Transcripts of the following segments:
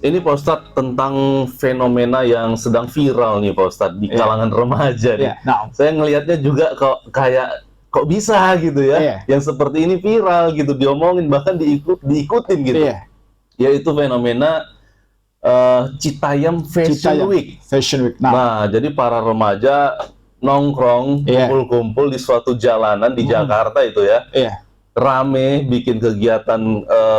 Ini Pak Ustadz tentang fenomena yang sedang viral nih Pak Ustadz di kalangan remaja nih. Nah, Saya ngelihatnya juga kok bisa gitu ya, yang seperti ini viral gitu, diomongin bahkan diikutin gitu. Yaitu fenomena Citayam Fashion Week. Nah, jadi para remaja nongkrong, kumpul-kumpul di suatu jalanan di Jakarta itu ya. Rame, bikin kegiatan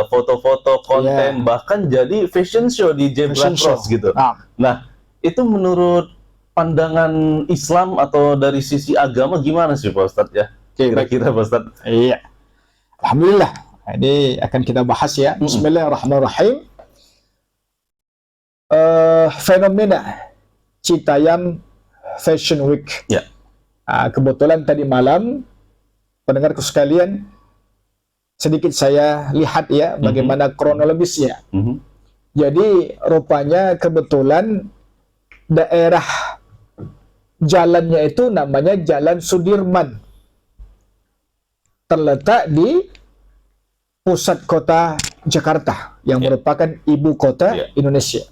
foto-foto, konten, bahkan jadi fashion show di Zebra Cross gitu. Nah, itu menurut pandangan Islam atau dari sisi agama gimana sih Pak Ustadz ya? Kira-kira Pak Ustadz? Iya. Alhamdulillah. Ini akan kita bahas ya. Bismillahirrahmanirrahim. Fenomena Citayam Fashion Week. Ya. Kebetulan tadi malam, pendengarku sekalian, sedikit saya lihat ya bagaimana kronologisnya. Jadi rupanya kebetulan daerah jalannya itu namanya Jalan Sudirman, terletak di pusat kota Jakarta yang merupakan ibu kota Indonesia.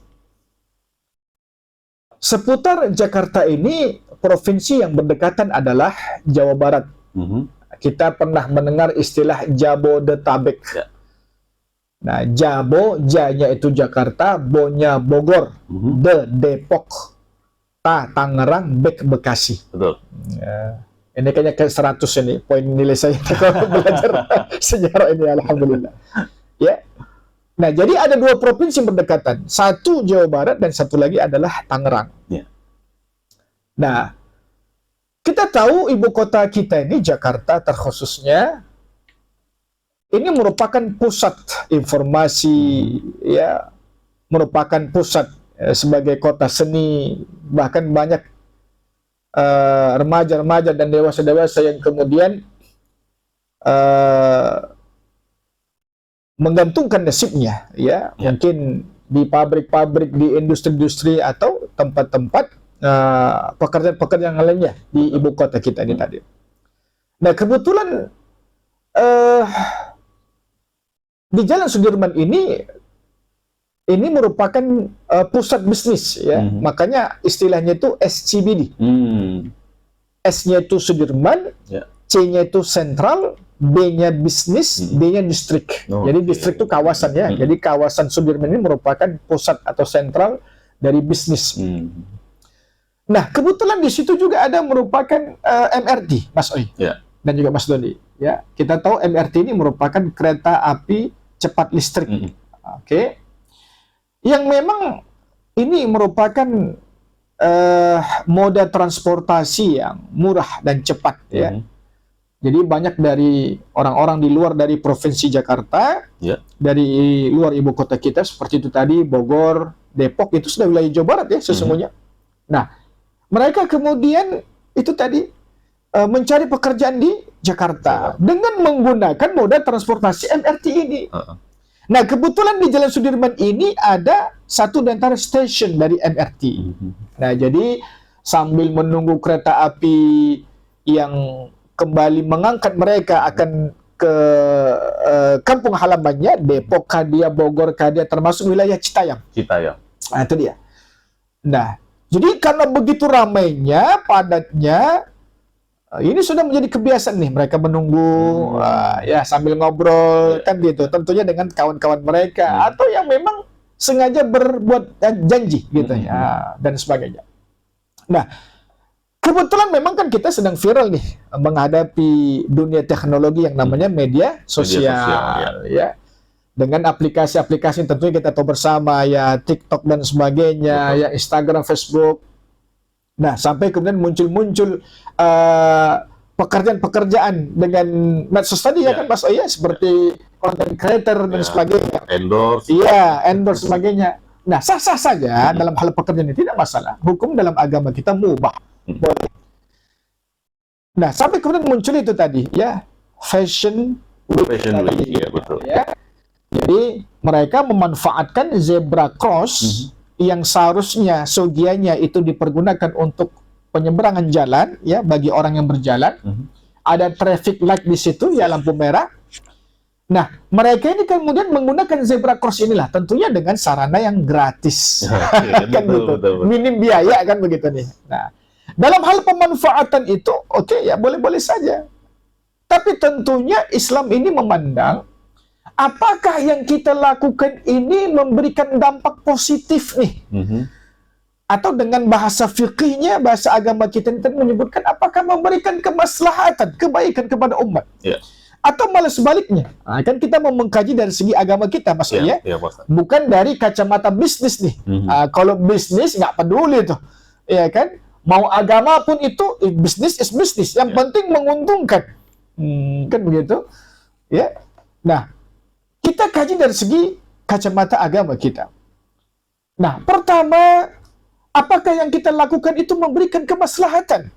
Seputar Jakarta ini, provinsi yang berdekatan adalah Jawa Barat. Kita pernah mendengar istilah Jabodetabek. Nah, Jabo, J-nya itu Jakarta, Bo-nya Bogor, Depok, Tangerang, Bek Bekasi. Betul. Ini kayaknya ke 100 ini poin nilai saya kalau belajar sejarah ini, alhamdulillah. Ya. Nah, jadi ada dua provinsi berdekatan. Satu Jawa Barat dan satu lagi adalah Tangerang. Nah, kita tahu ibu kota kita ini Jakarta terkhususnya ini merupakan pusat informasi ya, merupakan pusat sebagai kota seni, bahkan banyak remaja-remaja dan dewasa-dewasa yang kemudian menggantungkan nasibnya ya, mungkin di pabrik-pabrik, di industri-industri atau tempat-tempat pekerjaan-pekerjaan lainnya di ibu kota kita ini tadi. Nah, kebetulan di Jalan Sudirman ini merupakan pusat bisnis ya. Makanya istilahnya itu SCBD. S-nya itu Sudirman, C-nya itu sentral, B-nya bisnis, D-nya distrik. Jadi distrik itu kawasan ya. Jadi kawasan Sudirman ini merupakan pusat atau sentral dari bisnis. Nah, kebetulan di situ juga ada merupakan MRT, Mas Oi, dan juga Mas Doni. Ya, kita tahu MRT ini merupakan kereta api cepat listrik. Yang memang ini merupakan moda transportasi yang murah dan cepat. Ya. Jadi banyak dari orang-orang di luar dari provinsi Jakarta, dari luar ibu kota kita seperti itu tadi, Bogor, Depok, itu sudah wilayah Jawa Barat ya sesungguhnya. Nah, mereka kemudian itu tadi mencari pekerjaan di Jakarta dengan menggunakan moda transportasi MRT ini. Nah, kebetulan di Jalan Sudirman ini ada satu di antara stasiun dari MRT. Nah, jadi sambil menunggu kereta api yang kembali mengangkat mereka akan ke kampung halamannya, Depok, Kadia, Bogor, Kadia, termasuk wilayah Citayam. Nah, itu dia. Nah, jadi karena begitu ramainya, padatnya, ini sudah menjadi kebiasaan nih mereka menunggu ya sambil ngobrol kan gitu. Tentunya dengan kawan-kawan mereka atau yang memang sengaja berbuat janji gitu ya dan sebagainya. Nah, kebetulan memang kan kita sedang viral nih menghadapi dunia teknologi yang namanya media sosial ya. Dengan aplikasi-aplikasi tentunya kita tahu bersama ya, TikTok dan sebagainya, ya Instagram, Facebook. Nah, sampai kemudian muncul pekerjaan-pekerjaan dengan medsos tadi ya kan Mas Oya, seperti content creator dan sebagainya. Endorse sebagainya. Nah, sah-sah saja dalam hal pekerjaan ini, tidak masalah. Hukum dalam agama kita mubah. Boleh. Nah, sampai kemudian muncul itu tadi ya, Fashion Week, ya betul. Ya. Jadi mereka memanfaatkan zebra cross yang seharusnya sogianya itu dipergunakan untuk penyeberangan jalan ya bagi orang yang berjalan. Ada traffic light di situ ya, lampu merah. Nah, mereka ini kemudian menggunakan zebra cross inilah tentunya dengan sarana yang gratis. Kan gitu. Minim biaya kan begitu nih. Nah, dalam hal pemanfaatan itu ya boleh-boleh saja. Tapi tentunya Islam ini memandang apakah yang kita lakukan ini memberikan dampak positif nih. Atau dengan bahasa fikihnya, bahasa agama kita ini menyebutkan apakah memberikan kemaslahatan, kebaikan kepada umat. Atau malah sebaliknya. Kan kita mau mengkaji dari segi agama kita, maksudnya. Bukan dari kacamata bisnis nih. Kalau bisnis nggak peduli tuh. Ya kan? Mau agama pun itu bisnis is bisnis. Yang penting menguntungkan. Kan begitu? Ya. Nah, kita kaji dari segi kacamata agama kita. Nah, pertama, apakah yang kita lakukan itu memberikan kemaslahatan,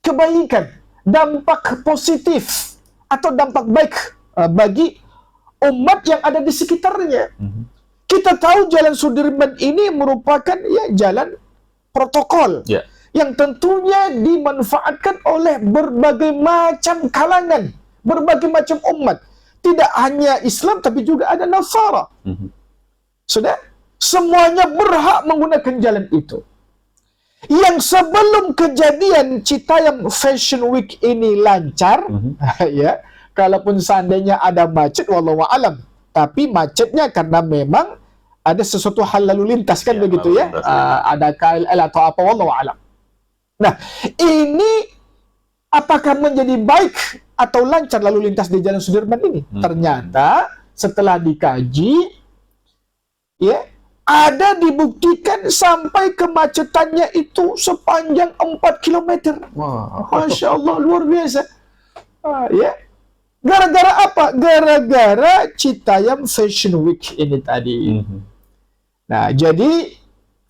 kebaikan, dampak positif, atau dampak baik bagi umat yang ada di sekitarnya. Kita tahu Jalan Sudirman ini merupakan jalan protokol yang tentunya dimanfaatkan oleh berbagai macam kalangan, berbagai macam umat. Tidak hanya Islam, tapi juga ada Nasara. Sudah? Semuanya berhak menggunakan jalan itu. Yang sebelum kejadian Citayam Fashion Week ini lancar, ya, kalaupun seandainya ada macet, wallahu alam. Tapi macetnya karena memang ada sesuatu hal lalu lintas kan begitu ya, ada KLL atau apa, wallahu alam. Nah, ini apakah menjadi baik atau lancar lalu lintas di Jalan Sudirman ini? Ternyata setelah dikaji, ya, ada dibuktikan sampai kemacetannya itu sepanjang 4 km. Masya Allah, luar biasa. Ya. Gara-gara apa? Gara-gara Citayam Fashion Week ini tadi. Nah, jadi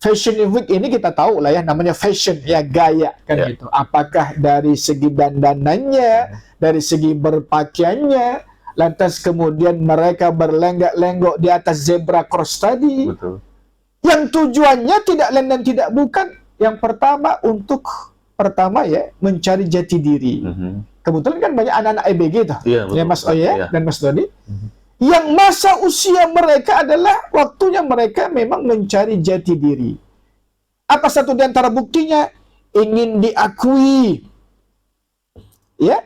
Fashion Week ini kita tahu lah ya, namanya fashion, ya gaya kan gitu. Apakah dari segi dandanannya, dari segi berpakaiannya, lantas kemudian mereka berlenggak-lenggok di atas zebra cross tadi. Betul. Yang tujuannya tidak lain dan tidak bukan, yang pertama ya mencari jati diri. Kebetulan kan banyak anak-anak EBG tuh, ya Mas Oye dan Mas Dodi, yang masa usia mereka adalah waktunya mereka memang mencari jati diri. Apa satu di antara buktinya? Ingin diakui, ya,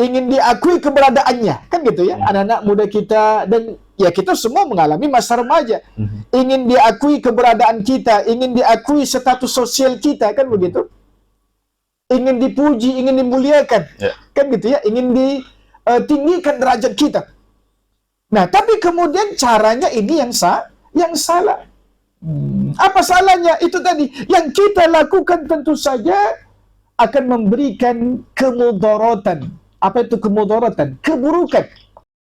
ingin diakui keberadaannya, kan gitu ya, anak-anak muda kita dan ya kita semua mengalami masa remaja. Ingin diakui keberadaan kita, ingin diakui status sosial kita, kan begitu. Ingin dipuji, ingin dimuliakan, kan gitu ya, ingin ditinggikan derajat kita. Nah, tapi kemudian caranya ini yang salah. Apa salahnya? Itu tadi, yang kita lakukan tentu saja akan memberikan kemudaratan. Apa itu kemudaratan? Keburukan.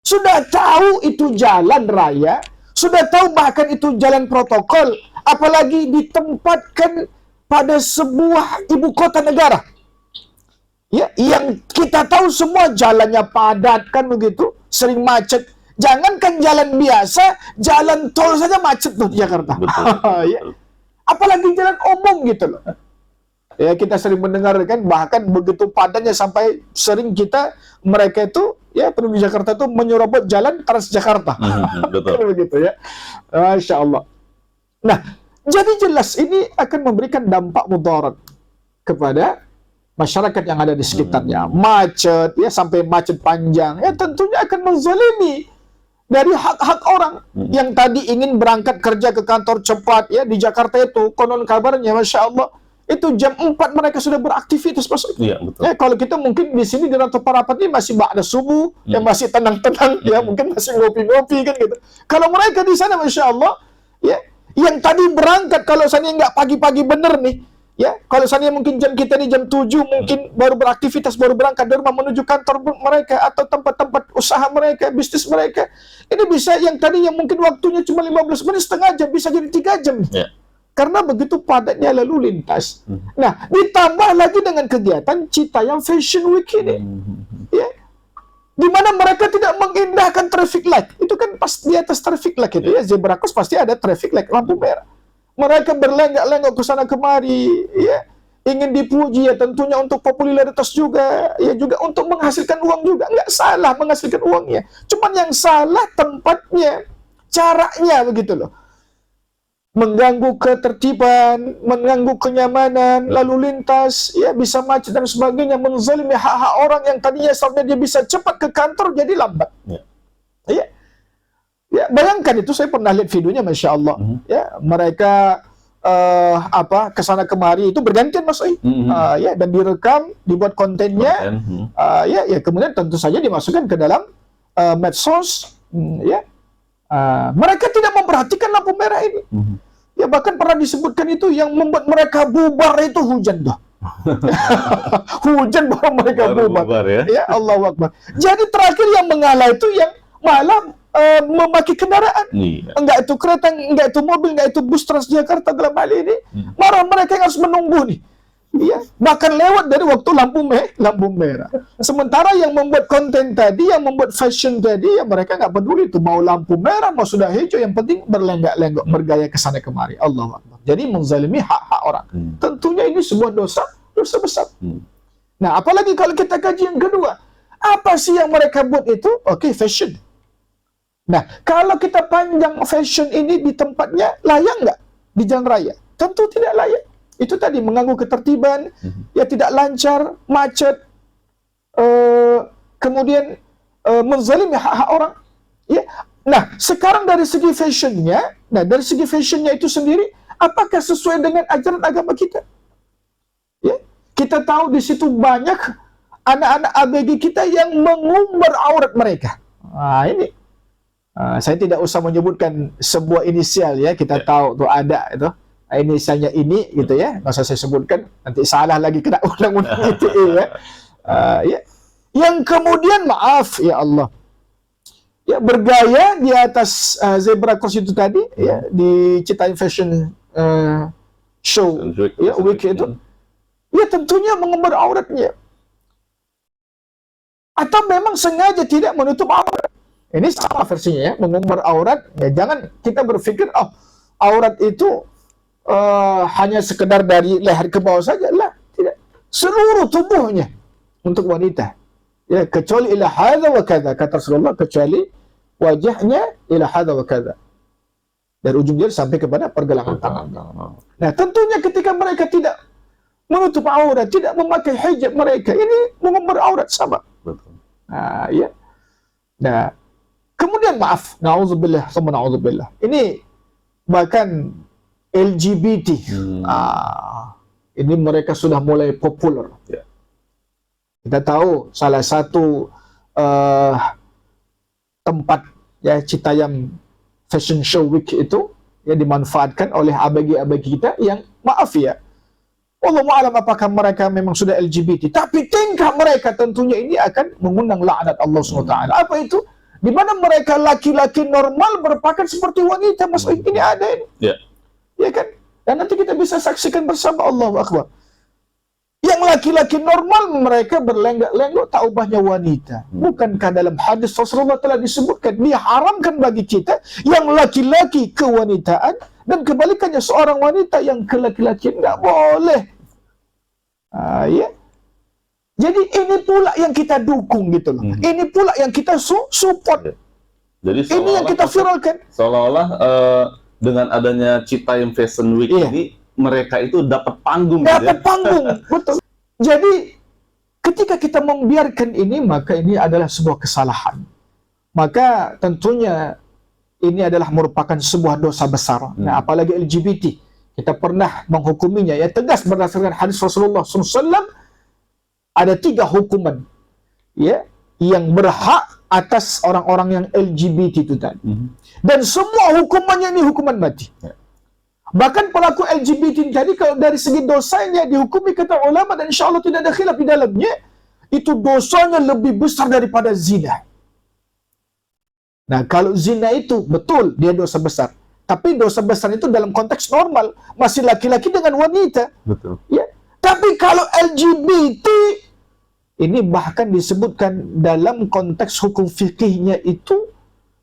Sudah tahu itu jalan raya, sudah tahu bahkan itu jalan protokol, apalagi ditempatkan pada sebuah ibu kota negara. Ya, yang kita tahu semua jalannya padat kan begitu, sering macet. Jangankan jalan biasa, jalan tol saja macet tuh di Jakarta. Ya. Apalagi jalan umum gitu loh. Ya, kita sering mendengar kan, bahkan begitu padatnya sampai sering mereka itu ya penduduk Jakarta itu menyerobot jalan Transjakarta. Betul. Begitu ya. Masya Allah. Nah, jadi jelas ini akan memberikan dampak mudarat kepada masyarakat yang ada di sekitarnya. Macet ya, sampai macet panjang ya, tentunya akan menzalimi dari hak-hak orang yang tadi ingin berangkat kerja ke kantor cepat ya di Jakarta itu, konon kabarnya Masya Allah itu jam 4 mereka sudah beraktivitas masuk. Iya, betul. Ya, kalau kita mungkin di sini di Rantau Parapat ini masih ba'da subuh, yang masih tenang-tenang, ya mungkin masih ngopi-ngopi kan gitu. Kalau mereka di sana Masya Allah, ya yang tadi berangkat, kalau sana nggak pagi-pagi bener nih, ya kalau sana mungkin jam kita nih jam 7 mungkin baru beraktivitas, baru berangkat dari rumah menuju kantor mereka atau tempat-tempat usaha mereka, bisnis mereka. Ini bisa yang tadi yang mungkin waktunya cuma 15 menit, setengah jam, bisa jadi 3 jam. Ya. Karena begitu padatnya lalu lintas. Nah, ditambah lagi dengan kegiatan Citayam Fashion Week ini. Ya. Di mana mereka tidak mengindahkan traffic light. Itu kan pas di atas traffic light itu ya, zebra cross pasti ada traffic light, lampu merah. Mereka berlenggak-lenggok ke sana kemari, ya. ingin dipuji, ya tentunya untuk popularitas juga, ya juga untuk menghasilkan uang juga. Nggak salah menghasilkan uangnya. Cuman yang salah tempatnya, caranya begitu loh. Mengganggu ketertiban, mengganggu kenyamanan, lalu lintas, ya bisa macet dan sebagainya, menzalimi hak-hak orang yang tadinya seharusnya dia bisa cepat ke kantor jadi lambat. Ya, ya bayangkan itu, saya pernah lihat videonya, masya Allah. Ya, mereka kesana kemari itu bergantian, Mas Oi. Ya, dan direkam, dibuat kontennya, ya kemudian tentu saja dimasukkan ke dalam medsos, ya. Mereka tidak memperhatikan lampu merah ini. Ya bahkan pernah disebutkan itu yang membuat mereka bubar itu hujan tuh. Hujan baru mereka bubar. Ya Allahu Akbar. Jadi terakhir yang mengalah itu yang malah memakai kendaraan. Enggak itu kereta, enggak itu mobil, enggak itu bus Transjakarta dalam hal ini. Marah mereka yang harus menunggu nih. Ya, bahkan lewat dari waktu lampu merah. Sementara yang membuat konten tadi, yang membuat fashion tadi, ya mereka nggak peduli itu mau lampu merah, mau sudah hijau, yang penting berlenggak-lenggok, bergaya ke sana kemari. Allahu Akbar. Jadi menzalimi hak-hak orang. Tentunya ini sebuah dosa besar. Nah, apalagi kalau kita kaji yang kedua, apa sih yang mereka buat itu? Oke, fashion. Nah, kalau kita panjang fashion ini di tempatnya, layak nggak di jalan raya? Tentu tidak layak. Itu tadi mengganggu ketertiban, ya tidak lancar, macet, kemudian menzalimi hak-hak orang. Ya. Nah, sekarang dari segi fashionnya, itu sendiri, apakah sesuai dengan ajaran agama kita? Ya, kita tahu di situ banyak anak-anak ABG kita yang mengumbar aurat mereka. Nah, ini saya tidak usah menyebutkan sebuah inisial, ya, kita tahu tuh ada itu. Inisialnya ini gitu ya, nggak usah saya sebutkan, nanti salah lagi kena undang-undang ITE ya. Ya. Yang kemudian maaf ya Allah, ya bergaya di atas zebra cross itu tadi, ya di Citaim Fashion Show, ya week itu, ya tentunya mengumbar auratnya, atau memang sengaja tidak menutup aurat. Ini sama versinya ya, mengumbar aurat. Ya jangan kita berpikir aurat itu hanya sekedar dari leher ke bawah saja, lah, tidak. Seluruh tubuhnya untuk wanita. Ya, kecuali ila hadza wa kadza, kata Rasulullah, kecuali wajahnya ila hadza wa kadza. Dari ujung jari sampai kepada pergelangan tangan. Nah, tentunya ketika mereka tidak menutup aurat, tidak memakai hijab mereka, ini mengumbar aurat sama. Nah, ya. Nah, kemudian maaf, na'udzubillah, sama na'udzubillah. Ini bahkan LGBT, ini mereka sudah mulai populer. Kita tahu salah satu tempat ya Citayam Fashion Show Week itu ya dimanfaatkan oleh ABG-ABG kita yang maaf ya, wallahu a'lam apakah mereka memang sudah LGBT, tapi tingkah mereka tentunya ini akan mengundang laknat Allah SWT. Apa itu? Di mana mereka laki-laki normal berpakaian seperti wanita, Mas. Ini ada ini. Ya kan? Dan nanti kita bisa saksikan bersama, Allahu Akbar. Yang laki-laki normal mereka berlenggak-lenggok taubahnya wanita. Bukankah dalam hadis Rasulullah telah disebutkan diharamkan bagi kita yang laki-laki kewanitaan dan kebalikannya seorang wanita yang ke laki-laki nggak boleh. Ya. Jadi ini pula yang kita dukung gitu loh. Ini pula yang kita support. Jadi ini yang kita viralkan. Seolah-olah dengan adanya Citayam Fashion Week ini, mereka itu dapat panggung. Dapat panggung, betul. Jadi, ketika kita membiarkan ini, maka ini adalah sebuah kesalahan. Maka tentunya ini adalah merupakan sebuah dosa besar. Nah, apalagi LGBT. Kita pernah menghukuminya, ya tegas berdasarkan hadis Rasulullah SAW, ada 3 hukuman ya yang berhak atas orang-orang yang LGBT itu tadi. Dan semua hukumannya ini hukuman mati. Bahkan pelaku LGBT tadi kalau dari segi dosanya dihukumi kata ulama, dan insya Allah tidak ada khilaf di dalamnya, itu dosanya lebih besar daripada zina. Nah, kalau zina itu betul dia dosa besar, tapi dosa besar itu dalam konteks normal, masih laki-laki dengan wanita. Betul. Ya. Tapi kalau LGBT ini bahkan disebutkan dalam konteks hukum fikihnya itu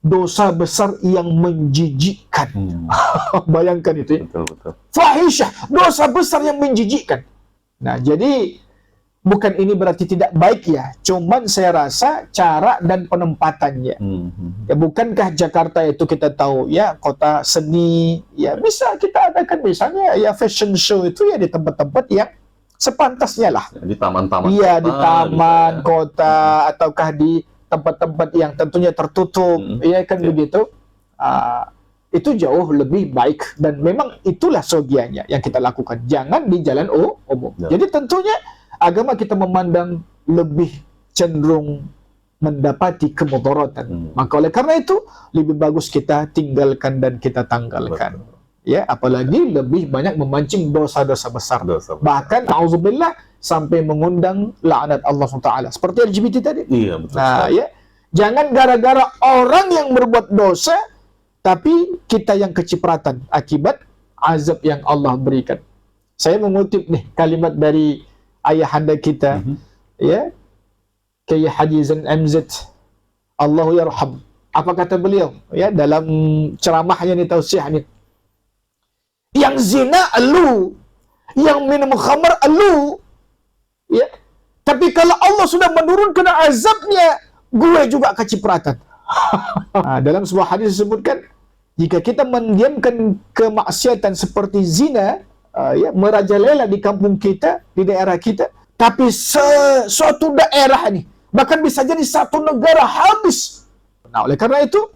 dosa besar yang menjijikkan. Bayangkan itu ya. Betul. Fahisyah, dosa besar yang menjijikkan. Nah, jadi bukan ini berarti tidak baik ya, cuman saya rasa cara dan penempatannya. Ya, bukankah Jakarta itu kita tahu ya kota seni, ya bisa kita adakan misalnya ya fashion show itu ya di tempat-tempat yang sepantasnya lah. Di taman-taman. Iya, di taman gitu, kota ataukah di tempat-tempat yang tentunya tertutup, ya kan begitu. Itu jauh lebih baik dan memang itulah sogianya yang kita lakukan. Jangan di jalan umum. Ya. Jadi tentunya agama kita memandang lebih cenderung mendapati kemudaratan. Maka oleh karena itu lebih bagus kita tinggalkan dan kita tanggalkan. Betul. Ya, apalagi lebih banyak memancing dosa-dosa besar. Bahkan auzubillah sampai mengundang laknat Allah SWT seperti LGBT tadi. Iya, betul. Nah, ya. Jangan gara-gara orang yang berbuat dosa tapi kita yang kecipratan akibat azab yang Allah berikan. Saya mengutip nih kalimat dari ayahanda kita, ya, Kiai Haji Zain MZ, Allahu yarham. Apa kata beliau? Ya, dalam ceramahnya nih tausiah nih. Yang zina elu, yang minum khamar elu, ya. Tapi kalau Allah sudah menurunkan azabnya, gue juga kecipratan. Nah, dalam sebuah hadis disebutkan, jika kita mendiamkan kemaksiatan seperti zina, ya, merajalela di kampung kita, di daerah kita, tapi suatu daerah nih, bahkan bisa jadi satu negara habis. Nah, oleh karena itu,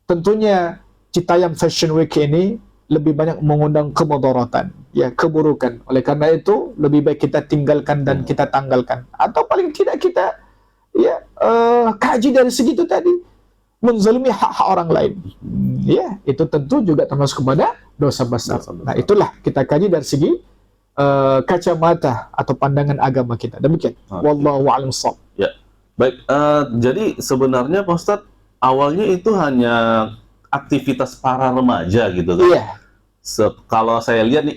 tentunya Citayam Fashion Week ini lebih banyak mengundang kemudaratan, ya, keburukan. Oleh karena itu, lebih baik kita tinggalkan dan kita tanggalkan. Atau paling tidak kita ya kaji dari segitu tadi, menzalimi hak-hak orang lain, ya, itu tentu juga termasuk kepada dosa besar. Nah, itulah kita kaji dari segi kacamata atau pandangan agama kita. Demikian. Wallahu a'lam shawab. Ya, baik. Jadi sebenarnya Pak Ustadz, awalnya itu hanya aktivitas para remaja gitu kan? Iya. Kalau saya lihat nih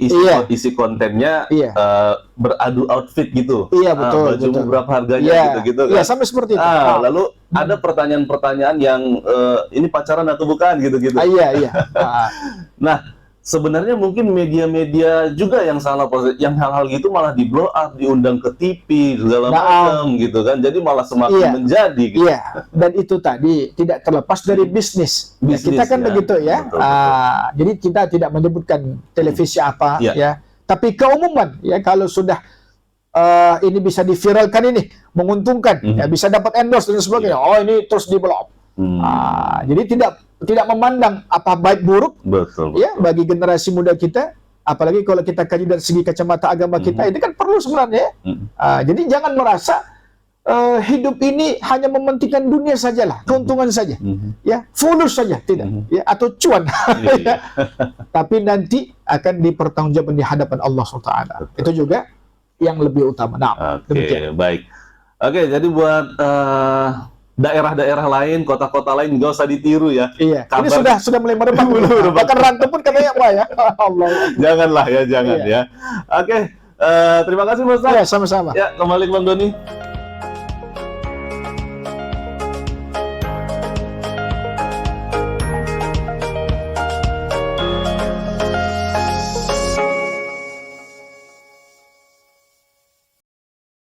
isi kontennya beradu outfit gitu. Iya, betul. Bajumu berapa harganya gitu-gitu kan. Iya, sampai seperti itu. Lalu ada pertanyaan-pertanyaan yang ini pacaran atau bukan gitu-gitu. Iya. Nah, sebenarnya mungkin media-media juga yang salah, yang hal-hal gitu malah di blow up, diundang ke TV segala macam gitu kan. Jadi malah semakin menjadi gitu. Iya. Dan itu tadi tidak terlepas dari bisnis. Ya, kita kan begitu ya. Betul. Jadi kita tidak menyebutkan televisi apa ya. Tapi keumuman ya, kalau sudah ini bisa diviralkan, ini menguntungkan, ya bisa dapat endorse dan sebagainya. Oh, ini terus di blow up. Jadi tidak memandang apa baik buruk, betul. Ya, bagi generasi muda kita, apalagi kalau kita kaji dari segi kacamata agama kita, itu kan perlu sebenarnya. Jadi jangan merasa hidup ini hanya mementingkan dunia sajalah, keuntungan saja, ya, fulus saja, tidak, ya, atau cuan, ya. Tapi nanti akan dipertanggungjawabkan di hadapan Allah SWT. Itu juga yang lebih utama. Nah, demikian. Baik. Oke, jadi buat daerah-daerah lain, kota-kota lain nggak usah ditiru ya. Iya. Ini sudah mulai merebak dulu. Bahkan rantau pun katanya apa ya? Allah. Janganlah ya, jangan ya. Oke, terima kasih Mas. Ya, sama-sama. Ya, kembali ke Bang Doni.